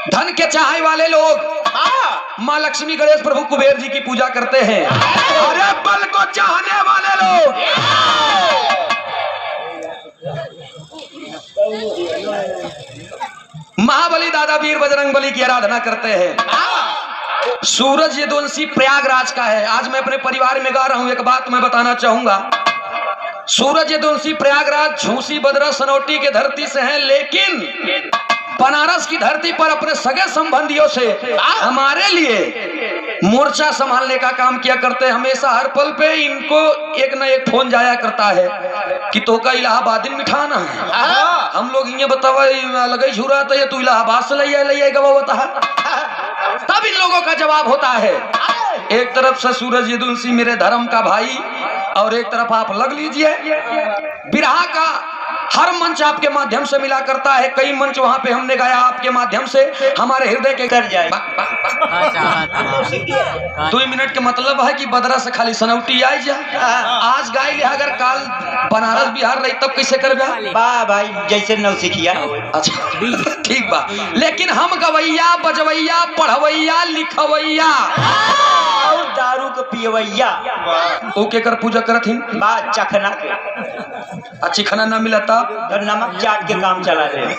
धन के चाहने वाले लोग माँ लक्ष्मी गणेश प्रभु कुबेर जी की पूजा करते हैं। अरे बल को चाहने वाले लोग महाबली दादा वीर बजरंग बली की आराधना करते हैं। सूरज यदुवंशी प्रयागराज का है। आज मैं अपने परिवार में गा रहा हूं, एक बात मैं बताना चाहूंगा। सूरज यदुवंशी प्रयागराज झूसी बदरा सनौटी के धरती से है, लेकिन बनारस की धरती पर अपने सगे संबंधियों से हमारे लिए मोर्चा संभालने का काम किया करते हैं। हमेशा हर पल पे इनको एक न एक फोन जाया करता है कि तो का इलाहाबाद मिठाना है। हम लोग ये बतावा लगे झूरा तो ये तू इलाहाबाद से ले बता, तब इन लोगों का जवाब होता है। एक तरफ से सूरज यदुवंशी मेरे धर्म का भाई, और एक तरफ आप लग लीजिए बिरहा का हर मंच आपके माध्यम से मिला करता है। कई मंच वहां पे हमने गाया आपके माध्यम से, हमारे हृदय के कर जाए। 2 मिनट के मतलब है कि बदरा से खाली सनौटी आई जा। आज गाय ले, अगर काल बनारस बिहार रही तब कैसे कर भाई जैसे नौसिखिया। अच्छा ठीक बा, लेकिन हम गवैया बजवैया पढ़वैया लिखवैया और दारू के पियवैया ओके कर पूजा करत हिन बात चखना के अच्छी खाना ना मिला तब नमक चाट के काम चला रहे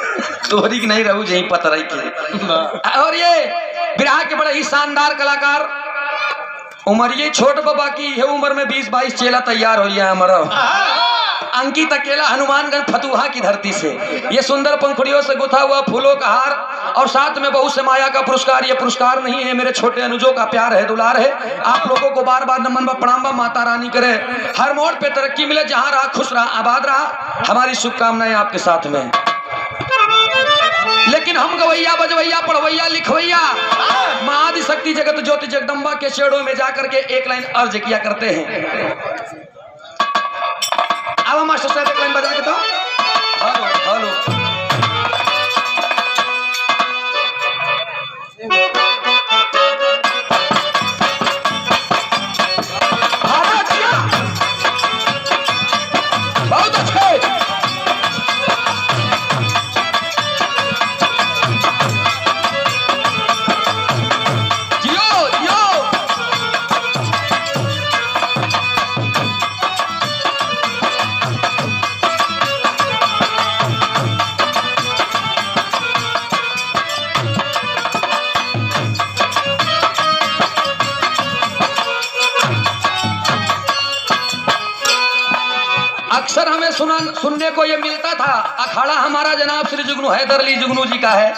तोहरी की नहीं रहू जही पता रही के। और ये बिरहा के बड़े ही शानदार कलाकार, उम्र ये छोट बाबा की है, उम्र में 20-22 चेला तैयार हो गया हमारा। अंकित अकेला हनुमानगंज फतुहा की धरती से, ये सुंदर पंखुड़ियों से गुथा हुआ फूलों का हार, और साथ में बहु से माया का पुरस्कार। ये पुरस्कार नहीं है, मेरे छोटे अनुजों का प्यार है, दुलार है। आप लोगों को बार बार नमन व प्रणाम व माता रानी करे, हर मोड़ पे तरक्की मिले, जहां रहा खुश रहा आबाद रहा। हमारी शुभकामनाएं आपके साथ में। लेकिन हम गवैया बजवैया पढ़वैया लिखवैया महाआदि शक्ति जगत ज्योति जगदम्बा के शेड़ों में जाकर के एक लाइन अर्ज किया करते हैं। अब मास्टर साहब एक लाइन बजा के तो हेलो हेलो बहुत अच्छे। अक्सर हमें सुनने को ये मिलता था, अखाड़ा हमारा जनाब श्री जुगनू हैदर अली जुगनू जी का है,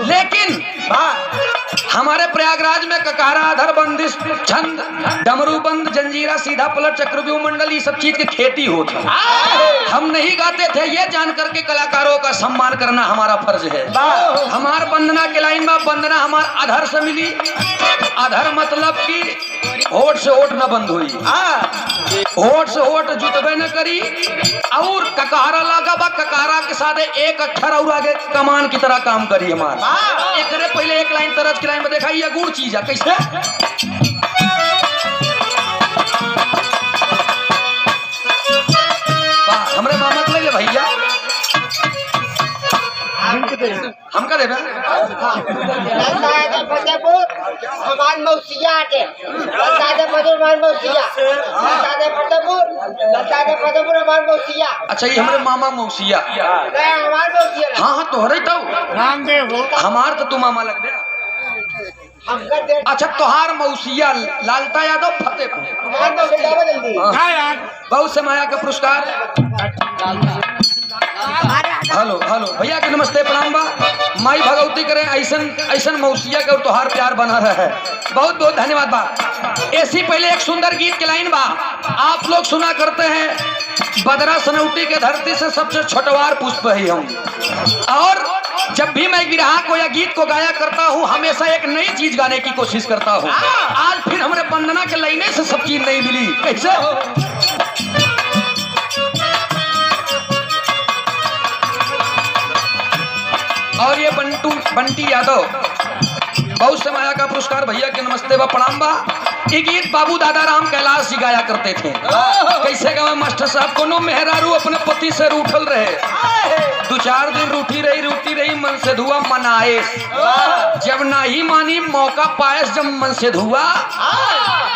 लेकिन हमारे प्रयागराज में ककारा अधर बंदिश छंद डमरू बंद जंजीरा सीधा पलट चक्रव्यूह मंडल ये सब चीज की खेती होती। हम नहीं गाते थे, ये जान करके कलाकारों का सम्मान करना हमारा फर्ज है। हमार वंदना के लाइन में वंदना हमार अधर से मिली। अधर मतलब कि होठ से होठ न बंद हुई, होठ से होठ जुटबे न करी, और ककारा लागा बा, ककारा के साथ एक अक्षर और आगे कमान की तरह काम करी। हमारा एक पहले एक लाइन तरज की लाइन में देखा, ये गुड़ चीज है कैसे। हमरे मामक लगे भैया हमका देवे हमार मौसिया आटे दादा फतेहपुर हमार मौसिया दादा फतेहपुर हमार मौसिया। अच्छा ये हमारे मामा मौसिया हमार मौसिया। हाँ हाँ तोहरे तो रामदेव हमार तो तू मामा लग दे। अच्छा तोहार मौसिया लालता यादव फतेहपुर हमार मौसिया जल्दी बहुत से माया का पुरस्कार। हेलो हेलो भैया के नमस्ते प्रणाम बा। माई भगवती करे ऐसन मौसिया का तोहार प्यार बना रहा है, बहुत बहुत धन्यवाद बा। ऐसी पहले एक सुंदर गीत की लाइन बा, आप लोग सुना करते हैं बदरा सनौटी के धरती से सबसे छोटवार पुष्प है हम। और जब भी मैं बिरहा को या गीत को गाया करता हूँ, हमेशा एक नई चीज गाने की कोशिश करता हूँ। आज फिर हमारे वंदना के लाइने से सब चीज नहीं मिली, कैसे हो? और ये बंटी यादव बहुत से माया का पुरस्कार। भैया के नमस्ते व प्रणाम बा। ये गीत बाबू दादा राम कैलाश जी गाया करते थे। कैसे गावे मास्टर साहब, कोनो मेहरारू अपने पति से रूठल रहे, दो चार दिन रूठी रही मन से धुआ मनाए। जब नहीं मानी मौका पायस जब मन से धुआ,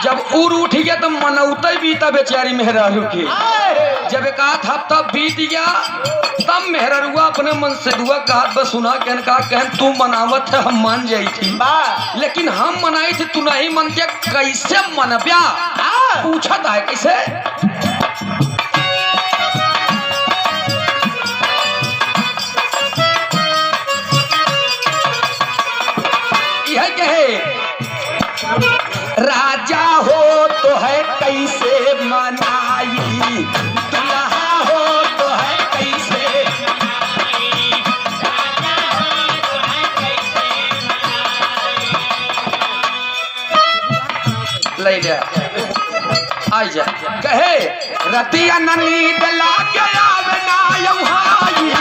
जब उर उठ गया तो मनौते बीता बेचारी मेहरारू के। जब एक आध हफ्ता बीत गया तब मेहरारुआ अपने मन से धुआ कहा बस सुना कहन तू मनावत है हम मान जाई थी, लेकिन हम मनाई थी तू नहीं मनते, कैसे मनब्या पूछत है कैसे। यह कहे राजा हो तो है कैसे मनाई, दुल्हा हो तो है कैसे ले जा आई जा। कहे रतिया नींद लागे आवे ना यौहाई,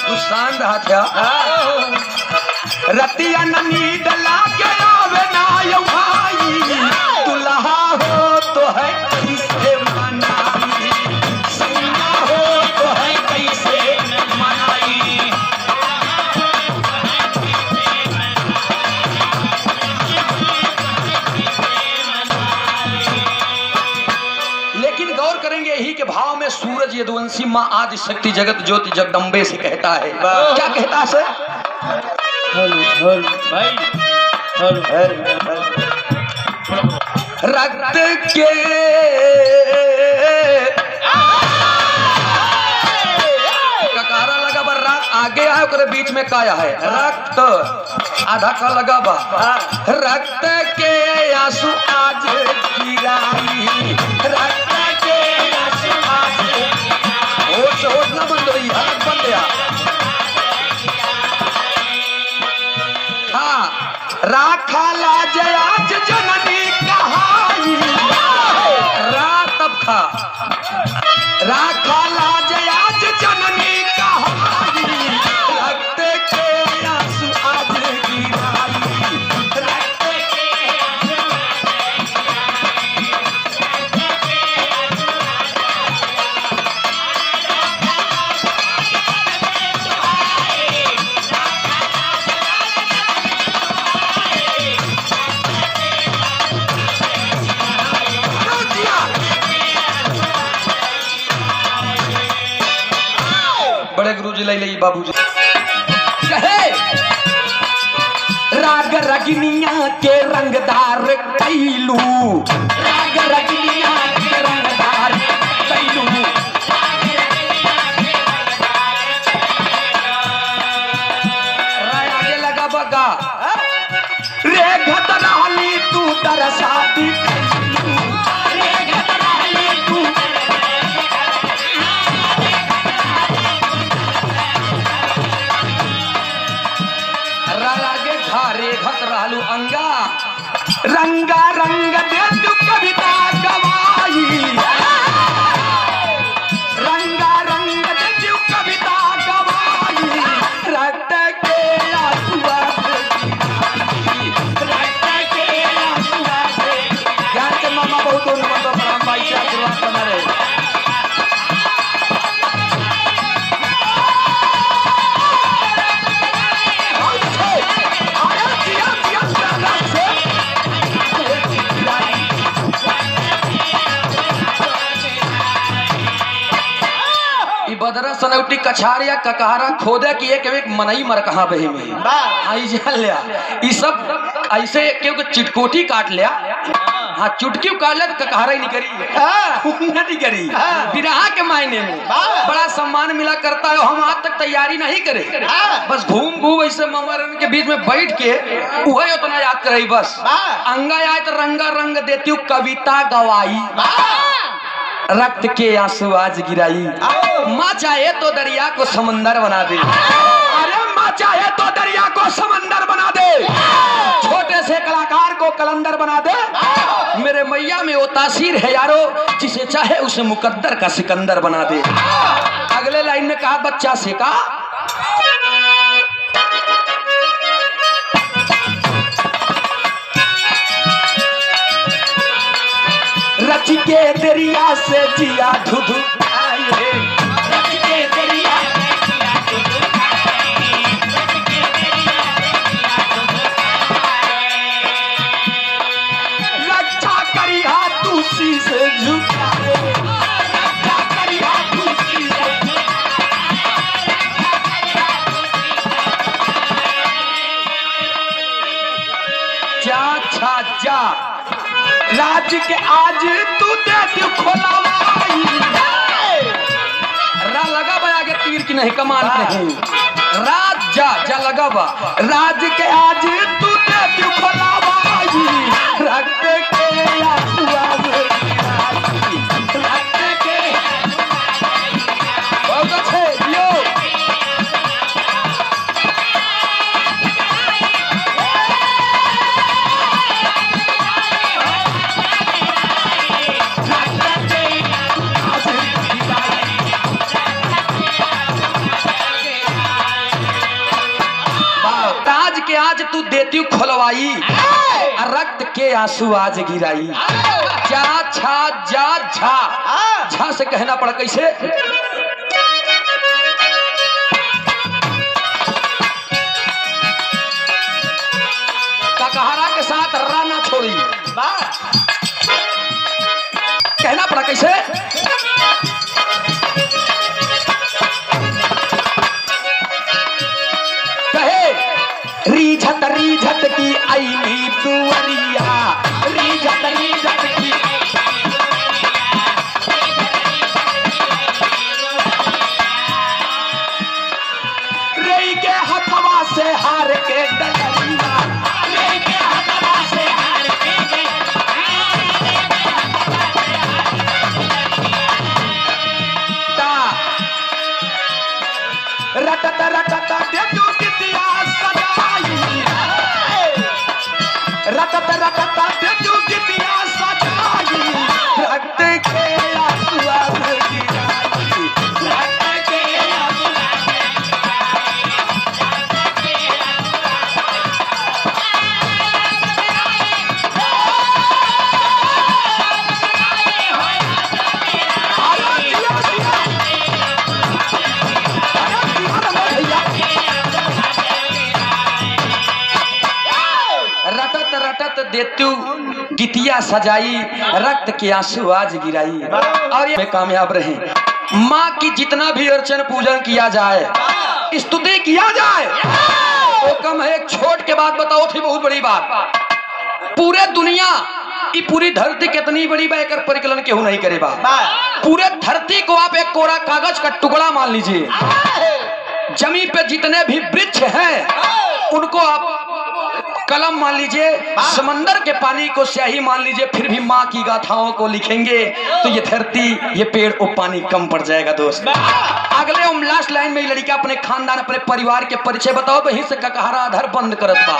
गुस्सान रहा क्या रतिया नींद लागे आवे ना यौहाई, दुल्हा हो तो है कैसे मनाई, सैया हो तो है कैसे मनाई। लेकिन गौर करेंगे यही के भाव में सूरज यदुवंशी माँ आदि शक्ति जगत ज्योति जगदम्बे से कहता है, क्या कहता है सर? रक्त के ककारा लगा बा, रात आगे आए ओकरे बीच में काया है रक्त आधा का लगा बा, रक्त के आंसू आज गिराई, रक्त के आंसू आज होश ना बंद रही हाथ बंद गया। राखा लाज आज जननी कहाई, रात अब खा राखा लाज आज जननी कहाई, रक्त के आंसू आज गिराई, रक्त के गुरुजी ले ले बाबूजी। कहे राग रगनिया के रंगदार कैलू, राग रगनिया के रंगदार कैलू, आगे लगा बगा रे घटनाली तू तरसाती अंगा रंगा रंग दे तू कविता गवाई, रंगा रंग दे तू कविता गवाई, रक्त के आंसू रक्त के आंसू यार के मामा बहुत उन्नत परम भाई से आशीर्वाद बना रहे। बदरा सनौटी कछार या ककहरा खोदे की एक मनई मर कहाँ बही में आई जान लिया ये सब ऐसे क्योंकि चिटकोटी काट लिया, हाँ चुटकी काट लिया तो ककहरा ही नहीं करी नहीं करी बिरहा के मायने में बड़ा सम्मान मिला करता है। हम आज तक तैयारी नहीं करे, बस घूम घूम ऐसे ममरन के बीच में बैठ के वही उतना याद करे बस। अंगा आए तो रंगा रंग देती हूँ कविता गवाई, रक्त के आंसू आज गिराई, माँ चाहे तो दरिया को समंदर बना दे, अरे माँ चाहे तो दरिया को समंदर बना दे, छोटे से कलाकार को कलंदर बना दे, मेरे मैया में वो तासीर है यारो जिसे चाहे उसे मुकद्दर का सिकंदर बना दे। अगले लाइन में कहा बच्चा से कहा रच के दरिया से जिया धुधु आई है, रच के दरिया जा राज के आज तू दे तू खोलावाई। रा लगा बा आगे तीर की नहीं कमान नहीं। राज जा जा लगा बा राज के आज तू दे तू खोलावाई। रक्त के आंसू आज गिराई। रक्त के बहुत अच्छे दियो। ताज के आज तू देती खोलवाई रक्त के आंसू आज गिराई। जा छा जा झा झा से कहना पड़ा कैसे ककहरा के साथ रा ना छोड़ी कहना पड़ा कैसे रीझत रीझत की आईनी दुवरिया। रीझत रीझत की रेई के हथवा से हार के डगरिया। रेई के हथवा से हार के रटत रटत दे तू कितिया रटत रटत दे तू कितिया सजाई। रक्त के आंसू आज गिराई। रक्त के आंसू रटत रटत देतू गितिया सजाई। रक्त के आंसू आज गिराई। और ये कामयाब रहे। माँ की जितना भी अर्चन पूजन किया जाए स्तुति किया जाए वो कम है। एक छोट के बात बताओ थी बहुत बड़ी बात। पूरे दुनिया की पूरी धरती कितनी बड़ी बा एकर परिकलन केहू नहीं करे बा। पूरे धरती को आप एक कोरा कागज का टुकड़ा मान लीजिए। जमीन पे जितने भी वृक्ष हैं उनको आप कलम मान लीजिए। समंदर के पानी को स्याही मान लीजिए। फिर भी माँ की गाथाओं को लिखेंगे तो ये धरती ये पेड़ और पानी कम पड़ जाएगा दोस्त। अगले हम लास्ट लाइन में लड़का अपने खानदान अपने परिवार के परिचय बताओ। वहीं से ककहरा आधार बंद करत बा।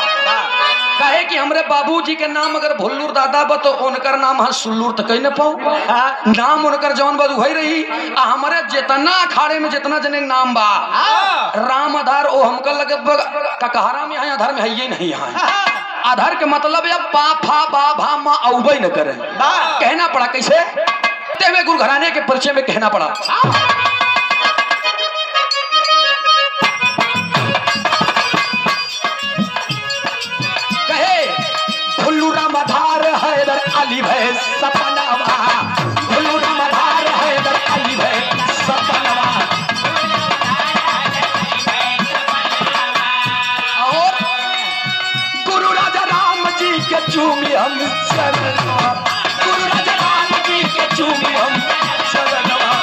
कहे कि हमरे बाबूजी के नाम अगर भुल्लूर दादा बा तो उनकर नाम है सुल्लूर तो कहीं न पाऊ। नाम उनकर जौन बदू है रही। हमारे जितना अखाड़े में जितना जने नाम बा राम आधार वो हमका लगे ककहरा में है आधार में है ये नहीं है। आधार के मतलब या पा फा बा भा मा औबई न करे। कहना पड़ा कैसे तेवे गुरु घराने के परिचय में कहना पड़ा। भुल्लू राम आधार हैदर अली भय सपनवा। भुल्लू राम आधार हैदर अली भय सपनवा। और गुरु राजा राम जी के चूमी हम चरणवा। गुरु राजा राम जी के चूमी हम चरणवा।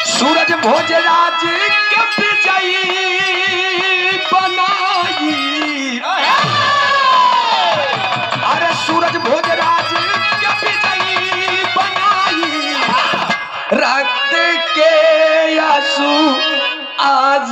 सूरज भोजराज के विजयी बनाई। अरे सूरज भोजराज के विजयी बनाई। रक्त के आंसू आज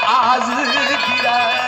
आज गिरा।